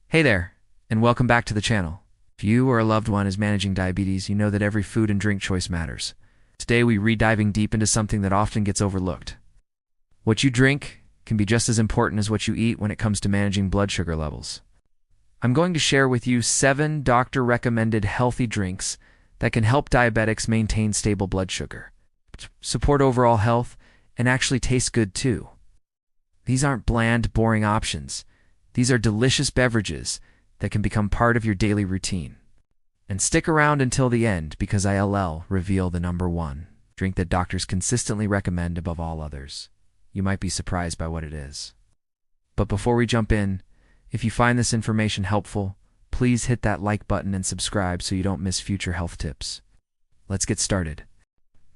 Hey there, and welcome back to the channel. If you or a loved one is managing diabetes, you know that every food and drink choice matters. Today we're diving deep into something that often gets overlooked. What you drink can be just as important as what you eat when it comes to managing blood sugar levels. I'm going to share with you 7 doctor-recommended healthy drinks that can help diabetics maintain stable blood sugar, support overall health, and actually taste good too. These aren't bland, boring options. These are delicious beverages that can become part of your daily routine. And stick around until the end because I'll reveal the number 1 drink that doctors consistently recommend above all others. You might be surprised by what it is. But before we jump in, if you find this information helpful, please hit that like button and subscribe so you don't miss future health tips. Let's get started.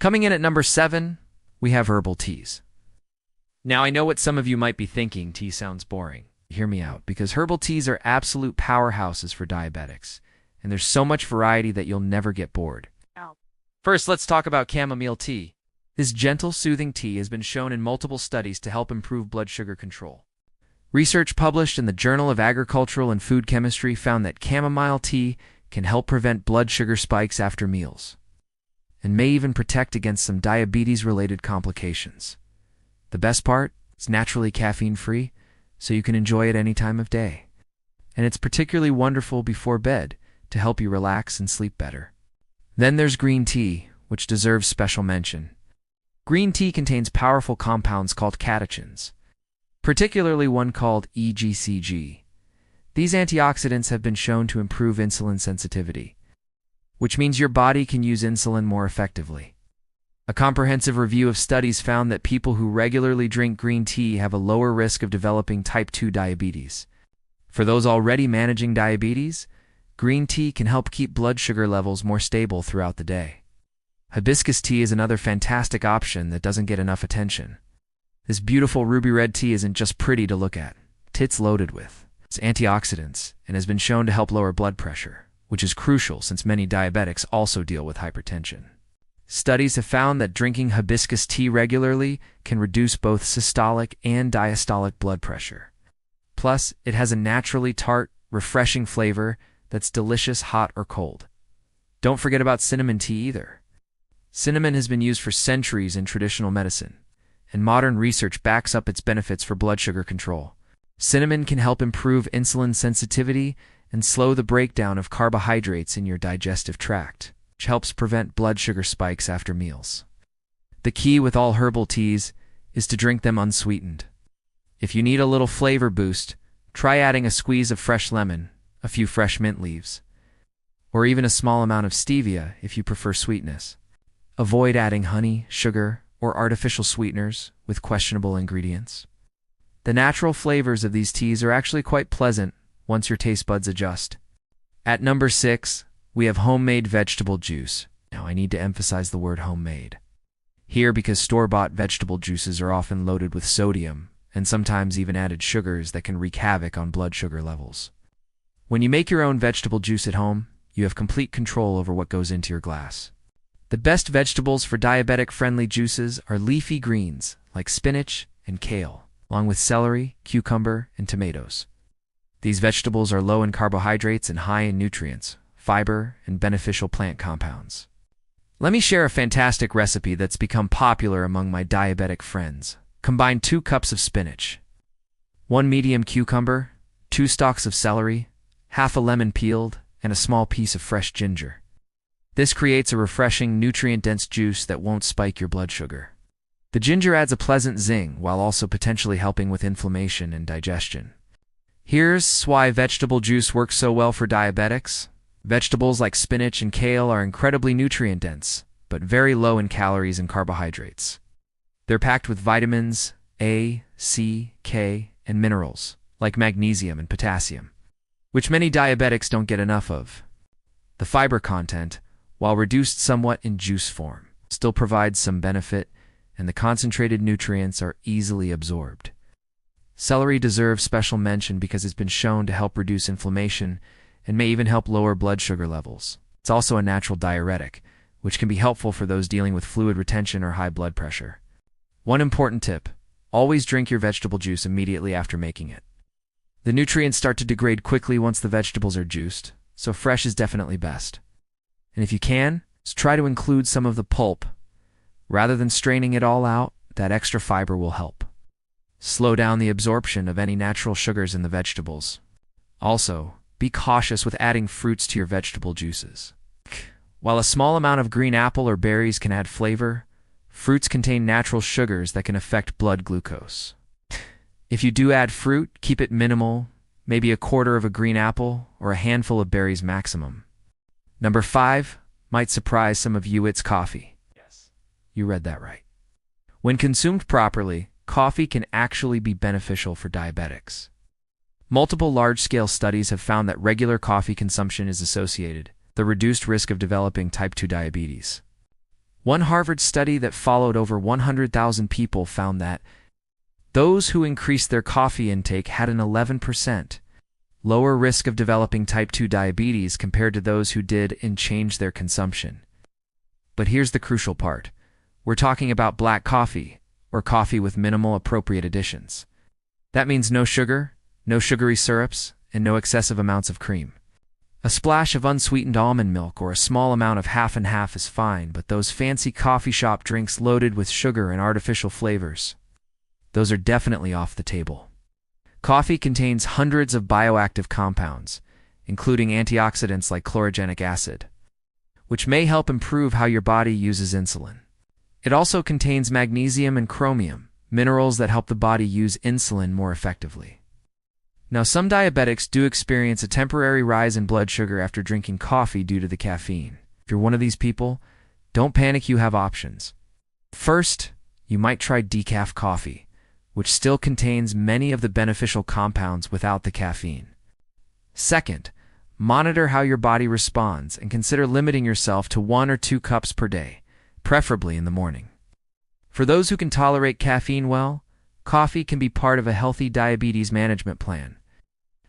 Coming in at number 7, we have herbal teas. Now I know what some of you might be thinking, tea sounds boring. Hear me out, because herbal teas are absolute powerhouses for diabetics, and there's so much variety that you'll never get bored. First, let's talk about chamomile tea. This gentle, soothing tea has been shown in multiple studies to help improve blood sugar control. Research published in the Journal of Agricultural and Food Chemistry found that chamomile tea can help prevent blood sugar spikes after meals, and may even protect against some diabetes-related complications. The best part? It's naturally caffeine-free, so you can enjoy it any time of day. And it's particularly wonderful before bed to help you relax and sleep better. Then there's green tea, which deserves special mention. Green tea contains powerful compounds called catechins, particularly one called EGCG. These antioxidants have been shown to improve insulin sensitivity, which means your body can use insulin more effectively. A comprehensive review of studies found that people who regularly drink green tea have a lower risk of developing type 2 diabetes. For those already managing diabetes, green tea can help keep blood sugar levels more stable throughout the day. Hibiscus tea is another fantastic option that doesn't get enough attention. This beautiful ruby red tea isn't just pretty to look at. It's loaded with antioxidants and has been shown to help lower blood pressure, which is crucial since many diabetics also deal with hypertension. Studies have found that drinking hibiscus tea regularly can reduce both systolic and diastolic blood pressure. Plus, it has a naturally tart, refreshing flavor that's delicious hot or cold. Don't forget about cinnamon tea either. Cinnamon has been used for centuries in traditional medicine, and modern research backs up its benefits for blood sugar control. Cinnamon can help improve insulin sensitivity and slow the breakdown of carbohydrates in your digestive tract, which helps prevent blood sugar spikes after meals. The key with all herbal teas is to drink them unsweetened. If you need a little flavor boost, try adding a squeeze of fresh lemon, a few fresh mint leaves, or even a small amount of stevia if you prefer sweetness. Avoid adding honey, sugar, or artificial sweeteners with questionable ingredients. The natural flavors of these teas are actually quite pleasant once your taste buds adjust. At number 6, we have homemade vegetable juice. Now I need to emphasize the word homemade here because store-bought vegetable juices are often loaded with sodium and sometimes even added sugars that can wreak havoc on blood sugar levels. When you make your own vegetable juice at home, you have complete control over what goes into your glass. The best vegetables for diabetic-friendly juices are leafy greens like spinach and kale, along with celery, cucumber, and tomatoes. These vegetables are low in carbohydrates and high in nutrients, fiber, and beneficial plant compounds. Let me share a fantastic recipe that's become popular among my diabetic friends. Combine 2 cups of spinach, 1 medium cucumber, 2 stalks of celery, half a lemon peeled, and a small piece of fresh ginger. This creates a refreshing, nutrient-dense juice that won't spike your blood sugar. The ginger adds a pleasant zing while also potentially helping with inflammation and digestion. Here's why vegetable juice works so well for diabetics. Vegetables like spinach and kale are incredibly nutrient-dense, but very low in calories and carbohydrates. They're packed with vitamins A, C, K, and minerals, like magnesium and potassium, which many diabetics don't get enough of. The fiber content, while reduced somewhat in juice form, still provides some benefit, and the concentrated nutrients are easily absorbed. Celery deserves special mention because it's been shown to help reduce inflammation and may even help lower blood sugar levels. It's also a natural diuretic, which can be helpful for those dealing with fluid retention or high blood pressure. One important tip: always drink your vegetable juice immediately after making it. The nutrients start to degrade quickly once the vegetables are juiced, so fresh is definitely best. And if you can, just try to include some of the pulp. Rather than straining it all out, that extra fiber will help slow down the absorption of any natural sugars in the vegetables. Also, be cautious with adding fruits to your vegetable juices. While a small amount of green apple or berries can add flavor, fruits contain natural sugars that can affect blood glucose. If you do add fruit, keep it minimal, maybe a quarter of a green apple or a handful of berries maximum. Number 5 might surprise some of you, it's coffee. Yes, you read that right. When consumed properly, coffee can actually be beneficial for diabetics. Multiple large-scale studies have found that regular coffee consumption is associated with the reduced risk of developing type 2 diabetes. One Harvard study that followed over 100,000 people found that those who increased their coffee intake had an 11% lower risk of developing type 2 diabetes compared to those who did and changed their consumption. But here's the crucial part. We're talking about black coffee, or coffee with minimal appropriate additions. That means no sugar, no sugary syrups, and no excessive amounts of cream. A splash of unsweetened almond milk or a small amount of half and half is fine, but those fancy coffee shop drinks loaded with sugar and artificial flavors, those are definitely off the table. Coffee contains hundreds of bioactive compounds, including antioxidants like chlorogenic acid, which may help improve how your body uses insulin. It also contains magnesium and chromium, minerals that help the body use insulin more effectively. Now, some diabetics do experience a temporary rise in blood sugar after drinking coffee due to the caffeine. If you're one of these people, don't panic, you have options. First, you might try decaf coffee, which still contains many of the beneficial compounds without the caffeine. Second, monitor how your body responds and consider limiting yourself to 1 or 2 cups per day, preferably in the morning. For those who can tolerate caffeine well, coffee can be part of a healthy diabetes management plan.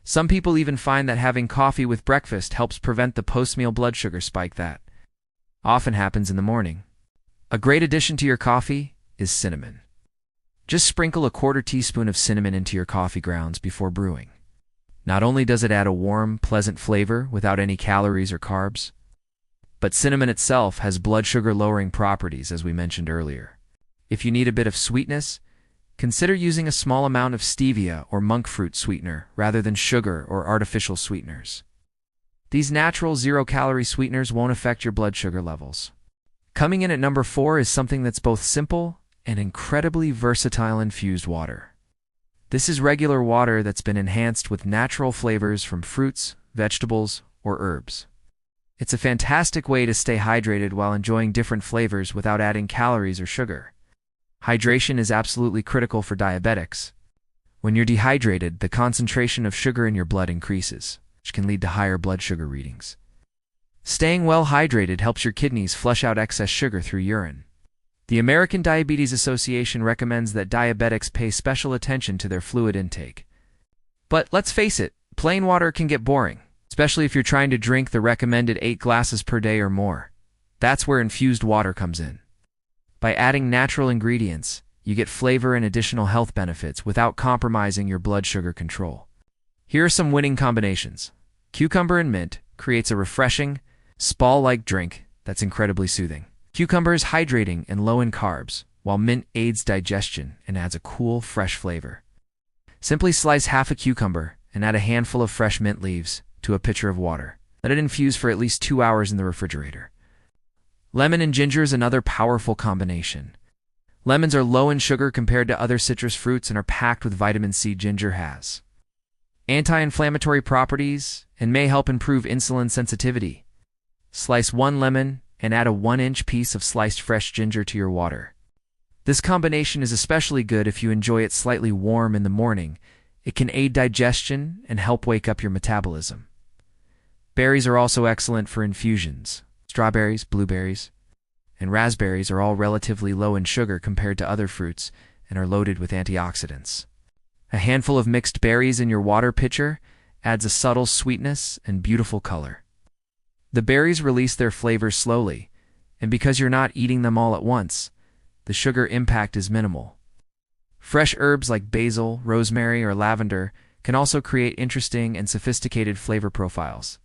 Some people even find that having coffee with breakfast helps prevent the post-meal blood sugar spike that often happens in the morning. A great addition to your coffee is cinnamon. Just sprinkle a 1/4 teaspoon of cinnamon into your coffee grounds before brewing. Not only does it add a warm, pleasant flavor without any calories or carbs, but cinnamon itself has blood sugar lowering properties, as we mentioned earlier. If you need a bit of sweetness, consider using a small amount of stevia or monk fruit sweetener rather than sugar or artificial sweeteners. These natural zero-calorie sweeteners won't affect your blood sugar levels. Coming in at number 4 is something that's both simple and incredibly versatile: infused water. This is regular water that's been enhanced with natural flavors from fruits, vegetables, or herbs. It's a fantastic way to stay hydrated while enjoying different flavors without adding calories or sugar. Hydration is absolutely critical for diabetics. When you're dehydrated, the concentration of sugar in your blood increases, which can lead to higher blood sugar readings. Staying well hydrated helps your kidneys flush out excess sugar through urine. The American Diabetes Association recommends that diabetics pay special attention to their fluid intake. But let's face it, plain water can get boring, especially if you're trying to drink the recommended 8 glasses per day or more. That's where infused water comes in. By adding natural ingredients, you get flavor and additional health benefits without compromising your blood sugar control. Here are some winning combinations. Cucumber and mint creates a refreshing, spa-like drink that's incredibly soothing. Cucumber is hydrating and low in carbs, while mint aids digestion and adds a cool, fresh flavor. Simply slice half a cucumber and add a handful of fresh mint leaves to a pitcher of water. Let it infuse for at least 2 hours in the refrigerator. Lemon and ginger is another powerful combination. Lemons are low in sugar compared to other citrus fruits and are packed with vitamin C. Ginger has anti-inflammatory properties and may help improve insulin sensitivity. Slice 1 lemon and add a 1-inch piece of sliced fresh ginger to your water. This combination is especially good if you enjoy it slightly warm in the morning. It can aid digestion and help wake up your metabolism. Berries are also excellent for infusions. Strawberries, blueberries, and raspberries are all relatively low in sugar compared to other fruits and are loaded with antioxidants. A handful of mixed berries in your water pitcher adds a subtle sweetness and beautiful color. The berries release their flavors slowly, and because you're not eating them all at once, the sugar impact is minimal. Fresh herbs like basil, rosemary, or lavender can also create interesting and sophisticated flavor profiles.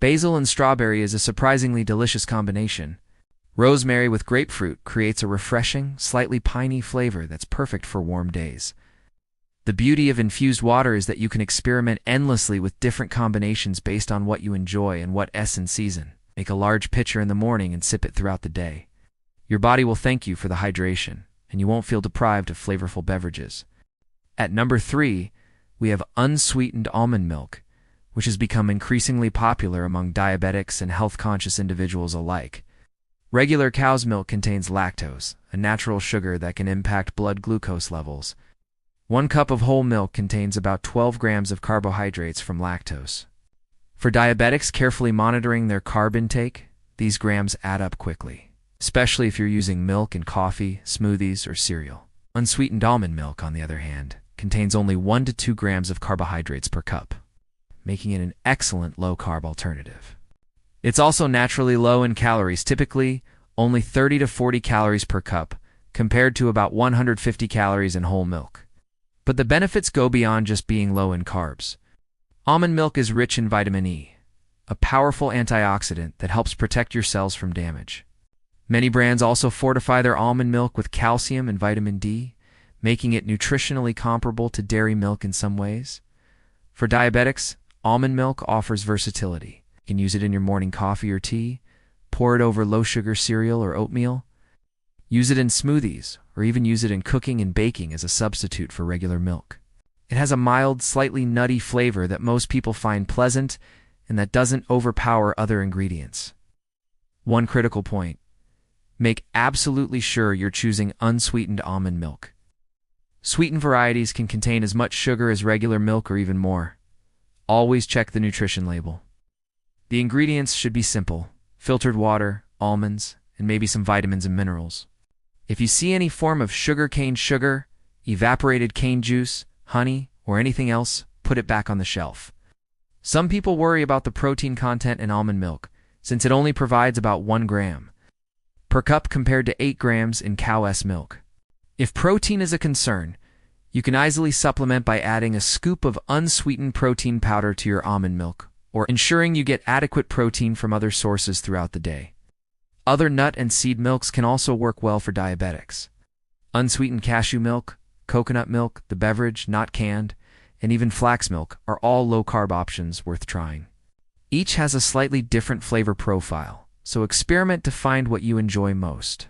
Basil and strawberry is a surprisingly delicious combination. Rosemary with grapefruit creates a refreshing, slightly piney flavor that's perfect for warm days. The beauty of infused water is that you can experiment endlessly with different combinations based on what you enjoy and what essence season. Make a large pitcher in the morning and sip it throughout the day. Your body will thank you for the hydration, and you won't feel deprived of flavorful beverages. At number 3, we have unsweetened almond milk, which has become increasingly popular among diabetics and health-conscious individuals alike. Regular cow's milk contains lactose, a natural sugar that can impact blood glucose levels. 1 cup of whole milk contains about 12 grams of carbohydrates from lactose. For diabetics carefully monitoring their carb intake, these grams add up quickly, especially if you're using milk in coffee, smoothies, or cereal. Unsweetened almond milk, on the other hand, contains only 1 to 2 grams of carbohydrates per cup, making it an excellent low-carb alternative. It's also naturally low in calories, typically only 30 to 40 calories per cup, compared to about 150 calories in whole milk. But the benefits go beyond just being low in carbs. Almond milk is rich in vitamin E, a powerful antioxidant that helps protect your cells from damage. Many brands also fortify their almond milk with calcium and vitamin D, making it nutritionally comparable to dairy milk in some ways. For diabetics, almond milk offers versatility. You can use it in your morning coffee or tea, pour it over low-sugar cereal or oatmeal, use it in smoothies, or even use it in cooking and baking as a substitute for regular milk. It has a mild, slightly nutty flavor that most people find pleasant and that doesn't overpower other ingredients. One critical point: make absolutely sure you're choosing unsweetened almond milk. Sweetened varieties can contain as much sugar as regular milk or even more. Always check the nutrition label. The ingredients should be simple: filtered water, almonds, and maybe some vitamins and minerals. If you see any form of sugarcane sugar, evaporated cane juice, honey, or anything else, put it back on the shelf. Some people worry about the protein content in almond milk, since it only provides about 1 gram per cup compared to 8 grams in cow's milk. If protein is a concern, you can easily supplement by adding a scoop of unsweetened protein powder to your almond milk, or ensuring you get adequate protein from other sources throughout the day. Other nut and seed milks can also work well for diabetics. Unsweetened cashew milk, coconut milk, the beverage, not canned, and even flax milk are all low-carb options worth trying. Each has a slightly different flavor profile, so experiment to find what you enjoy most.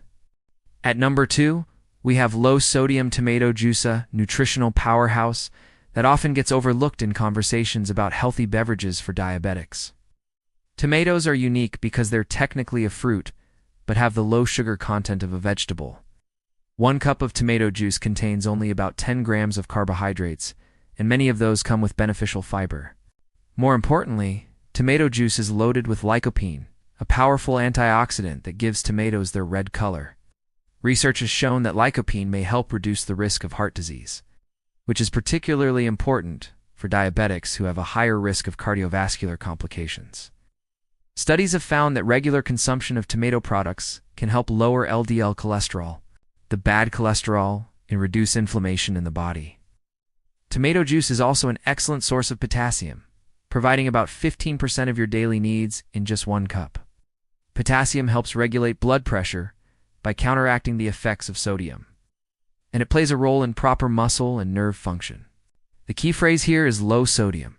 At number 2, we have low-sodium tomato juice, a nutritional powerhouse that often gets overlooked in conversations about healthy beverages for diabetics. Tomatoes are unique because they're technically a fruit, but have the low sugar content of a vegetable. 1 cup of tomato juice contains only about 10 grams of carbohydrates, and many of those come with beneficial fiber. More importantly, tomato juice is loaded with lycopene, a powerful antioxidant that gives tomatoes their red color. Research has shown that lycopene may help reduce the risk of heart disease, which is particularly important for diabetics who have a higher risk of cardiovascular complications. Studies have found that regular consumption of tomato products can help lower LDL cholesterol, the bad cholesterol, and reduce inflammation in the body. Tomato juice is also an excellent source of potassium, providing about 15% of your daily needs in just 1 cup. Potassium helps regulate blood pressure by counteracting the effects of sodium, and it plays a role in proper muscle and nerve function. The key phrase here is low sodium.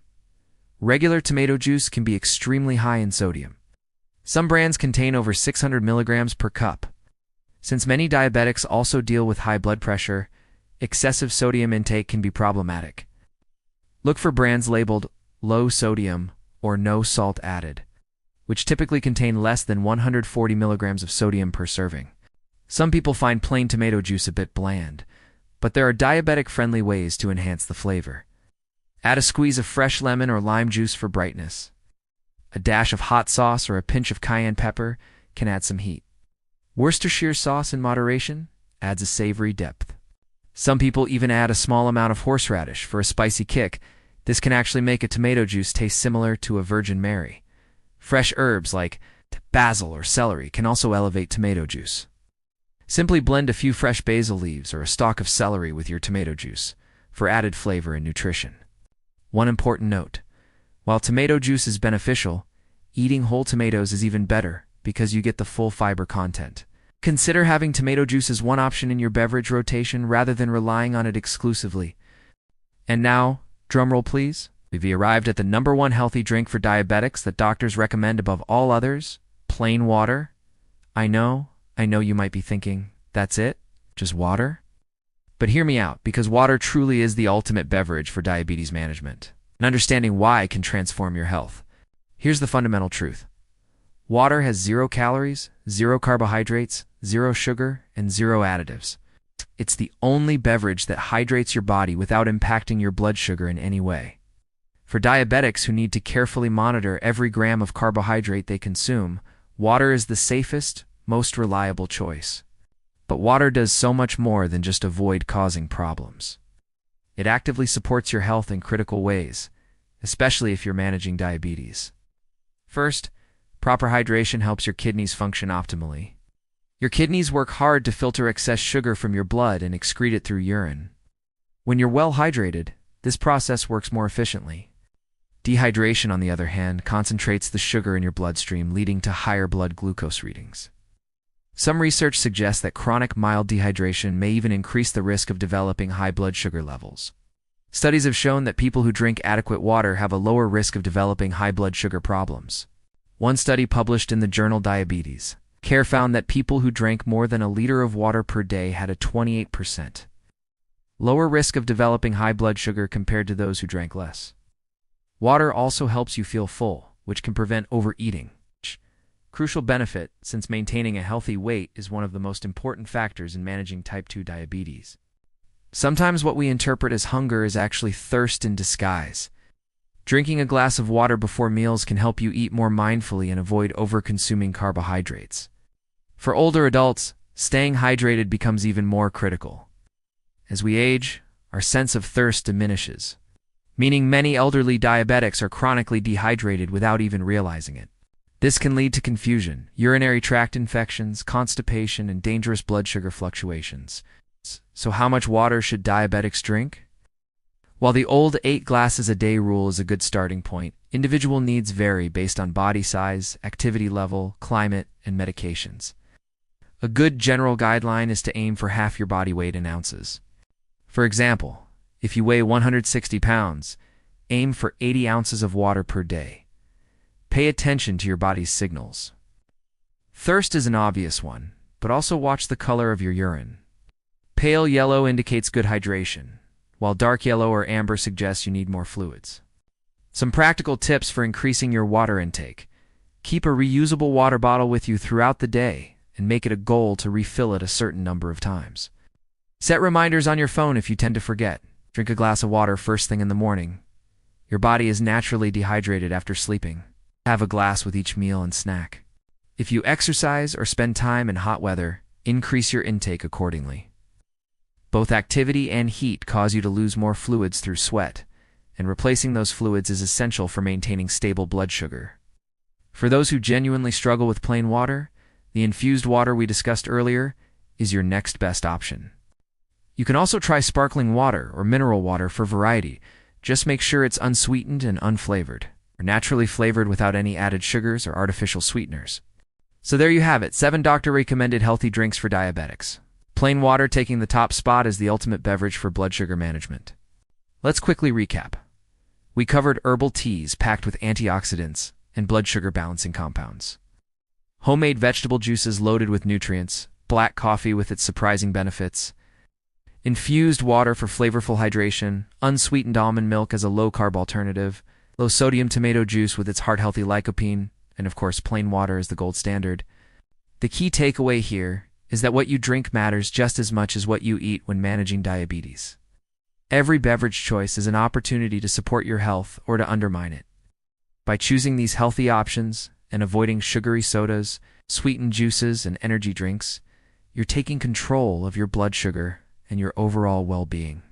Regular tomato juice can be extremely high in sodium. Some brands contain over 600 milligrams per cup. Since many diabetics also deal with high blood pressure, excessive sodium intake can be problematic. Look for brands labeled low sodium or no salt added, which typically contain less than 140 milligrams of sodium per serving. Some people find plain tomato juice a bit bland, but there are diabetic-friendly ways to enhance the flavor. Add a squeeze of fresh lemon or lime juice for brightness. A dash of hot sauce or a pinch of cayenne pepper can add some heat. Worcestershire sauce in moderation adds a savory depth. Some people even add a small amount of horseradish for a spicy kick. This can actually make a tomato juice taste similar to a Virgin Mary. Fresh herbs like basil or celery can also elevate tomato juice. Simply blend a few fresh basil leaves or a stalk of celery with your tomato juice for added flavor and nutrition. One important note: while tomato juice is beneficial, eating whole tomatoes is even better because you get the full fiber content. Consider having tomato juice as one option in your beverage rotation rather than relying on it exclusively. And now, drumroll please, we've arrived at the #1 healthy drink for diabetics that doctors recommend above all others: plain water. I know you might be thinking, that's it? Just water? But hear me out, because water truly is the ultimate beverage for diabetes management. And understanding why can transform your health. Here's the fundamental truth. Water has 0 calories, 0 carbohydrates, 0 sugar, and 0 additives. It's the only beverage that hydrates your body without impacting your blood sugar in any way. For diabetics who need to carefully monitor every gram of carbohydrate they consume, water is the safest, most reliable choice. But water does so much more than just avoid causing problems. It actively supports your health in critical ways, especially if you're managing diabetes. First, proper hydration helps your kidneys function optimally. Your kidneys work hard to filter excess sugar from your blood and excrete it through urine. When you're well hydrated, this process works more efficiently. Dehydration, on the other hand, concentrates the sugar in your bloodstream, leading to higher blood glucose readings. Some research suggests that chronic mild dehydration may even increase the risk of developing high blood sugar levels. Studies have shown that people who drink adequate water have a lower risk of developing high blood sugar problems. One study published in the journal Diabetes Care found that people who drank more than a liter of water per day had a 28% lower risk of developing high blood sugar compared to those who drank less. Water also helps you feel full, which can prevent overeating. Crucial benefit, since maintaining a healthy weight is one of the most important factors in managing type 2 diabetes. Sometimes what we interpret as hunger is actually thirst in disguise. Drinking a glass of water before meals can help you eat more mindfully and avoid over-consuming carbohydrates. For older adults, staying hydrated becomes even more critical. As we age, our sense of thirst diminishes, meaning many elderly diabetics are chronically dehydrated without even realizing it. This can lead to confusion, urinary tract infections, constipation, and dangerous blood sugar fluctuations. So how much water should diabetics drink? While the old 8 glasses a day rule is a good starting point, individual needs vary based on body size, activity level, climate, and medications. A good general guideline is to aim for half your body weight in ounces. For example, if you weigh 160 pounds, aim for 80 ounces of water per day. Pay attention to your body's signals. Thirst is an obvious one, but also watch the color of your urine. Pale yellow indicates good hydration, while dark yellow or amber suggests you need more fluids. Some practical tips for increasing your water intake. Keep a reusable water bottle with you throughout the day and make it a goal to refill it a certain number of times. Set reminders on your phone if you tend to forget. Drink a glass of water first thing in the morning. Your body is naturally dehydrated after sleeping. Have a glass with each meal and snack. If you exercise or spend time in hot weather, increase your intake accordingly. Both activity and heat cause you to lose more fluids through sweat, and replacing those fluids is essential for maintaining stable blood sugar. For those who genuinely struggle with plain water, the infused water we discussed earlier is your next best option. You can also try sparkling water or mineral water for variety. Just make sure it's unsweetened and unflavored, or naturally flavored without any added sugars or artificial sweeteners. So there you have it, 7 doctor-recommended healthy drinks for diabetics. Plain water taking the top spot as the ultimate beverage for blood sugar management. Let's quickly recap. We covered herbal teas packed with antioxidants and blood sugar balancing compounds, homemade vegetable juices loaded with nutrients, black coffee with its surprising benefits, infused water for flavorful hydration, unsweetened almond milk as a low-carb alternative, low-sodium tomato juice with its heart-healthy lycopene, and of course plain water is the gold standard. The key takeaway here is that what you drink matters just as much as what you eat when managing diabetes. Every beverage choice is an opportunity to support your health or to undermine it. By choosing these healthy options and avoiding sugary sodas, sweetened juices, and energy drinks, you're taking control of your blood sugar and your overall well-being.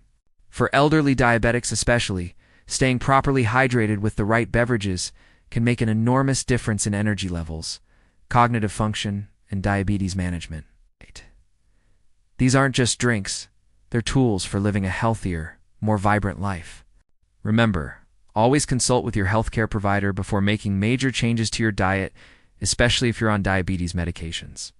For elderly diabetics especially, staying properly hydrated with the right beverages can make an enormous difference in energy levels, cognitive function, and diabetes management. These aren't just drinks, they're tools for living a healthier, more vibrant life. Remember, Always consult with your healthcare provider before making major changes to your diet, especially if you're on diabetes medications.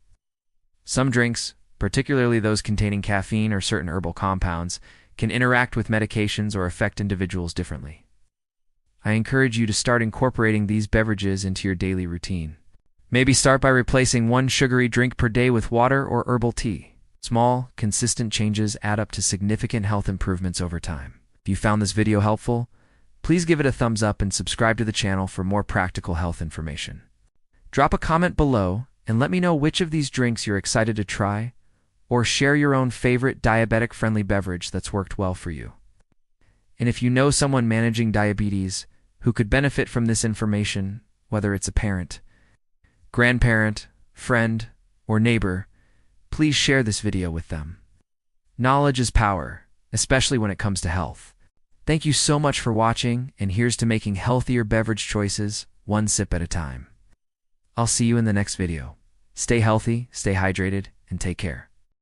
Some drinks, particularly those containing caffeine or certain herbal compounds, can interact with medications or affect individuals differently. I encourage you to start incorporating these beverages into your daily routine. Maybe start by replacing one sugary drink per day with water or herbal tea. Small, consistent changes add up to significant health improvements over time. If you found this video helpful, please give it a thumbs up and subscribe to the channel for more practical health information. Drop a comment below and let me know which of these drinks you're excited to try, or share your own favorite diabetic-friendly beverage that's worked well for you. And if you know someone managing diabetes who could benefit from this information, whether it's a parent, grandparent, friend, or neighbor, please share this video with them. Knowledge is power, especially when it comes to health. Thank you so much for watching, and here's to making healthier beverage choices, one sip at a time. I'll see you in the next video. Stay healthy, stay hydrated, and take care.